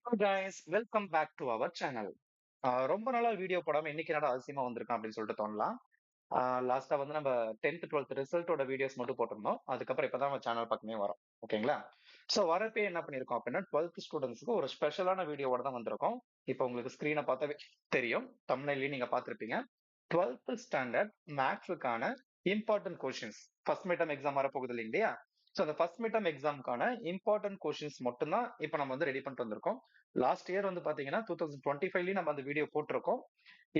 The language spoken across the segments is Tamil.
Guys welcome back to our channel. ரொம்ப நாளா வீடியோ போடாம இன்னைக்கு என்னடா அதிசயமா வந்திருக்கான் அப்படின்னு சொல்லிட்டு தோணலாம். லாஸ்டா வந்து நம்ம 10th 12th ரிசல்ட்டோட வீடியோஸ் மட்டும் போட்டிருந்தோம். அதுக்கப்புறம் இப்பதான் நம்ம சேனல் பக்கமே வரோம். ஓகேங்களா? சோ வரப்பே என்ன பண்ணிருக்கோம் அப்படின்னா 12th ஸ்டூடெண்ட்ஸ்க்கு ஒரு ஸ்பெஷலான வீடியோவோட தான் வந்திருக்கோம். இப்போ உங்களுக்கு ஸ்கிரீனை பார்த்தாவே தெரியும். தம்ப்நெயிலையும் நீங்க பார்த்திருப்பீங்க. 12th ஸ்டாண்டர்ட் மேக்ஸுக்கான important questions first mid term exam வரப்போகுது இல்லையா? சோ அந்த ஃபர்ஸ்ட் மிட் டர்ம் எக்ஸாம்க்கான இம்பார்ட்டன்ட் கொஸ்டின்ஸ் மட்டும் தான் இப்போ நம்ம வந்து ரெடி பண்ணிட்டு வந்திருக்கோம். லாஸ்ட் இயர் வந்து பாத்தீங்கன்னா 2025லயும் நம்ம அந்த வீடியோ போட்டிருக்கோம்.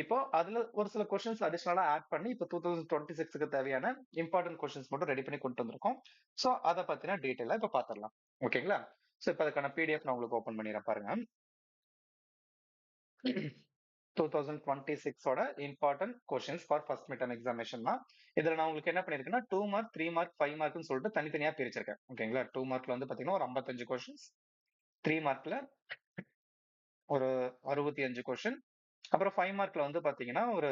இப்போ அதுல ஒரு சில கொஸ்டின்ஸ் அடிஷனலா ஆட் பண்ணி இப்போ 2026க்கு தேவையான இம்பார்ட்டன்ட் கொஸ்டின்ஸ் மட்டும் ரெடி பண்ணி கொண்டு வந்திருக்கோம். சோ அதை பத்தின டீட்டெயிலா இப்ப பாத்திரலாம். ஓகேங்களா? சோ இப்ப அதுக்கான பிடிஎஃப் நான் உங்களுக்கு ஓபன் பண்ணிடுறேன் பாருங்க. 2026ஓட important questions for first mid term examination தான். இதுல நான் உங்களுக்கு என்ன பண்ணிருக்கேன்னா 2 மார்க், 3 மார்க், 5 மார்க்னு சொல்லிட்டு தனித்தனியா பிரிச்சிருக்கேன். ஓகேங்களா? 2 மார்க்ல வந்து பாத்தீங்கன்னா ஒரு 55 கொஸ்டின்ஸ், 3 மார்க்ல ஒரு 65 கொஸ்டின், அப்புறம் 5 மார்க்ல வந்து பாத்தீங்கன்னா ஒரு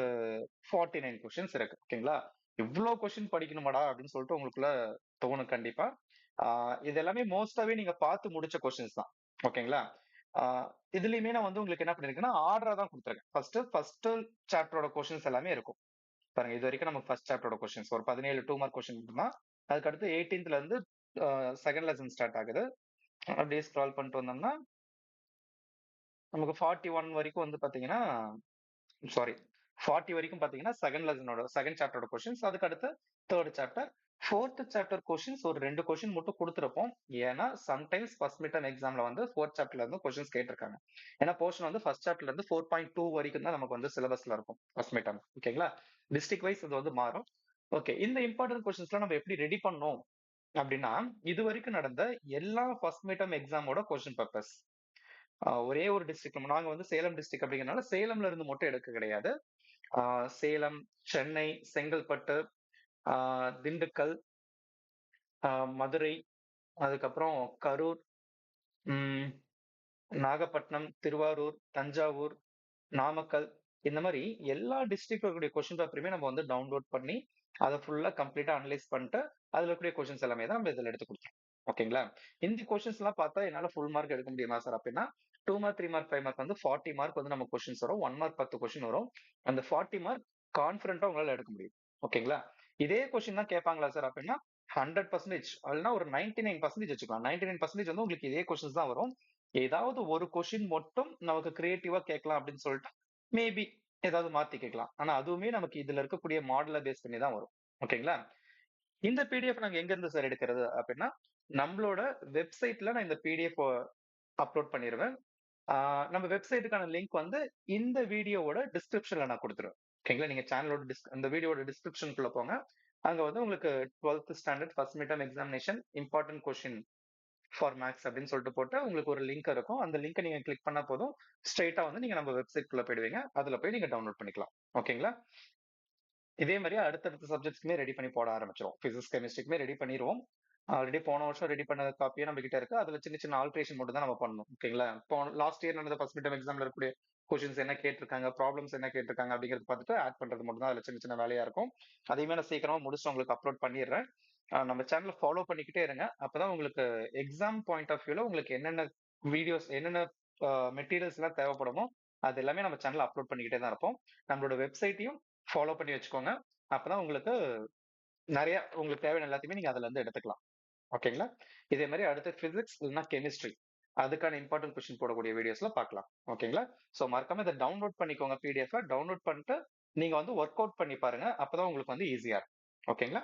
49 கொஸ்டின்ஸ் இருக்கு. ஓகேங்களா? இவ்ளோ கொஸ்டின் படிக்கணுமாடா அப்படின்னு சொல்லிட்டு உங்களுக்குள்ள தோணும் கண்டிப்பா. இது எல்லாமே மோஸ்டாவே நீங்க பார்த்து முடிச்ச கொஸ்டின்ஸ் தான். ஓகேங்களா? இதுலயுமே நான் வந்து உங்களுக்கு என்ன பண்ணிருக்கேன்னா ஆர்டரா தான் கொடுத்துருக்கேன். ஃபர்ஸ்ட் சாப்டரோட கொஸ்டின்ஸ் எல்லாமே இருக்கும். பாருங்க இது வரைக்கும் நமக்கு ஃபர்ஸ்ட் சாப்டரோட கொஸ்டின்ஸ் ஒரு 17 2 மார்க் கொஸ்டின் தான். அதுக்கு அடுத்து 18th இருந்து செகண்ட் லெசன் ஸ்டார்ட் ஆகுது. அப்படியே ஸ்க்ரால் பண்ணிட்டு வந்தோம்னா நமக்கு 41 வரைக்கும் வந்து பாத்தீங்கன்னா சாரி 40 வரைக்கும் பாத்தீங்கன்னா செகண்ட் சாப்டரோட கொஸ்டின்ஸ். அதுக்கு அடுத்து third chapter, fourth chapter questions ஒரு 2 கொஸ்டின் மட்டும் கொடுத்திருப்போம். ஏன்னா சம்டைம்ஸ் ஃபர்ஸ்ட் மிட் டர்ம் எக்ஸாம்ல வந்து ஃபோர்த் சாப்டர்ல இருந்து கொஸ்டின்ஸ் கேட்டிருக்காங்க. ஏன்னா போர்ஷன் வந்து ஃபர்ஸ்ட் சாப்டர்ல இருந்து 4.2 வரைக்கும் தான் நமக்கு வந்து சிலபஸ்ல இருக்கும் ஃபர்ஸ்ட் மிட் டர்ம். ஓகேங்களா? டிஸ்ட்ரிக்ட் வைஸ் இது வந்து மாறும். ஓகே, இந்த இம்பார்ட்டன்ட் கொஸ்டின்ஸ்லாம் நம்ம எப்படி ரெடி பண்ணோம் அப்படின்னா இது வரைக்கும் நடந்த எல்லா ஃபர்ஸ்ட் மிட் டர்ம் எக்ஸாமோட கொஸ்டின் பேப்பர்ஸ் ஒரே ஒரு டிஸ்ட்ரிக்ட், நாங்க வந்து சேலம் டிஸ்ட்ரிக்ட் அப்படிங்கறதுனால சேலம்ல இருந்து மட்டும் எடுக்க கிடையாது. சேலம், சென்னை, செங்கல்பட்டு, திண்டுக்கல், மதுரை, அதுக்கப்புறம் கரூர், உம் நாகப்பட்டினம், திருவாரூர், தஞ்சாவூர், நாமக்கல், இந்த மாதிரி எல்லா டிஸ்ட்ரிக்ட் இருக்கக்கூடிய கொஸ்டின் பேப்பருமே நம்ம வந்து டவுன்லோட் பண்ணி அதை ஃபுல்லா கம்ப்ளீட்டா அனலைஸ் பண்ணிட்டு அதுல இருக்கக்கூடிய கொஸ்டின்ஸ் எல்லாமே தான் நம்ம இதுல எடுத்து கொடுத்தோம். ஓகேங்களா? இந்த கொஸ்டின்ஸ் எல்லாம் பார்த்தா என்னால ஃபுல் மார்க் எடுக்க முடியுமா சார் அப்படின்னா 2 மார்க், 3 மார்க், 5 மார்க் வந்து 40 மார்க் வந்து நம்ம கொஸ்டின்ஸ் வரும். 1 மார்க் 10 கொஸ்டின் வரும். அந்த 40 மார்க் கான்பிடண்டா உங்களால எடுக்க முடியும். ஓகேங்களா? இதே கொஸ்டின் தான் கேட்பாங்களா சார் அப்படின்னா 100% இல்லைன்னா ஒரு 99% வச்சுக்கலாம். 99% வந்து உங்களுக்கு இதே கொஸ்டின்ஸ் தான் வரும். ஏதாவது ஒரு கொஸ்டின் மட்டும் நமக்கு கிரியேட்டிவா கேட்கலாம் அப்படின்னு சொல்லிட்டு மேபி ஏதாவது மாத்தி கேட்கலாம். ஆனா அதுவுமே நமக்கு இதுல இருக்கக்கூடிய மாடலை பேஸ் பண்ணி தான் வரும். ஓகேங்களா? இந்த பிடிஎஃப் நாங்க எங்க இருந்து சார் எடுக்கிறது அப்படின்னா நம்மளோட வெப்சைட்ல நான் இந்த பிடிஎஃப் அப்லோட் பண்ணிடுவேன். நம்ம வெப்சைட்டுக்கான லிங்க் வந்து இந்த வீடியோவோட டிஸ்கிரிப்ஷன்ல நான் கொடுத்துருவேன். ஓகேங்களா? நீங்க சேனலோட இந்த வீடியோட டிஸ்கிரிப்ஷனுக்குள்ள போங்க. அங்க வந்து உங்களுக்கு 12th standard first mid term examination important question for maths அப்படின்னு சொல்லிட்டு போட்டு உங்களுக்கு ஒரு லிங்க் இருக்கும். அந்த லிங்கை நீங்க கிளிக் பண்ணா போதும் ஸ்ட்ரைட்டா வந்து நீங்க நம்ம வெப்சைட் குள்ள போயிடுவீங்க. அதுல போய் நீங்க டவுன்லோட் பண்ணிக்கலாம். ஓகேங்களா? இதே மாதிரி அடுத்தடுத்த சப்ஜெக்ட்ஸ்க்குமே ரெடி பண்ணி போட ஆரம்பிச்சிரும். பிசிக்ஸ், கெமிஸ்ட்ரிக்குமே ரெடி பண்ணிடுவோம். ஆல்ரெடி போன வருஷம் ரெடி பண்ண காப்பியே நம்ம கிட்ட இருக்கு. அதுல சின்ன சின்ன ஆல்ட்ரேஷன் மட்டும் தான் நம்ம பண்ணணும். ஓகேங்களா? லாஸ்ட் இயர் நடந்த ஃபர்ஸ்ட் மிட் டர்ம் எக்ஸாம்ல இருக்கக்கூடிய கொஸ்டின்ஸ் என்ன கேட்டிருக்காங்க, ப்ராப்ளம்ஸ் என்ன கேட்டிருக்காங்க அப்படிங்கறது பார்த்துட்டு ஆட் பண்றது மட்டும் தான் அதுல சின்ன சின்ன வேலையா இருக்கும். அதையுமே நான் சீக்கிரமா முடிச்சு உங்களுக்கு அப்லோட் பண்ணிடுறேன். நம்ம சேனலை ஃபாலோ பண்ணிக்கிட்டே இருங்க. அப்பதான் உங்களுக்கு எக்ஸாம் பாயிண்ட் ஆஃப் வியூல உங்களுக்கு என்னென்ன வீடியோஸ், என்னென்ன மெட்டீரியல்ஸ் எல்லாம் தேவைப்படுமோ அது எல்லாமே நம்ம சேனல்ல அப்லோட் பண்ணிக்கிட்டே தான் இருப்போம். நம்மளோட வெப்சைட்டையும் ஃபாலோ பண்ணி வச்சுக்கோங்க. அப்பதான் உங்களுக்கு நிறைய உங்களுக்கு தேவையான எல்லாத்தையுமே நீங்க அதுல இருந்து எடுத்துக்கலாம். ஓகேங்களா? இதே மாதிரி அடுத்து பிசிக்ஸ் இல்லைன்னா கெமிஸ்ட்ரி அதுக்கான இம்பார்ட்டன்ட் கொஸ்டின் போடக்கூடிய வீடியோஸ்ல பார்க்கலாம். ஓகேங்களா? சோ மறக்காம இதை டவுன்லோட் பண்ணிக்கோங்க. பிடிஎஃப் டவுன்லோட் பண்ணிட்டு நீங்க வந்து ஒர்க் அவுட் பண்ணி பாருங்க. அப்பதான் உங்களுக்கு வந்து ஈஸியா இருக்கும். ஓகேங்களா?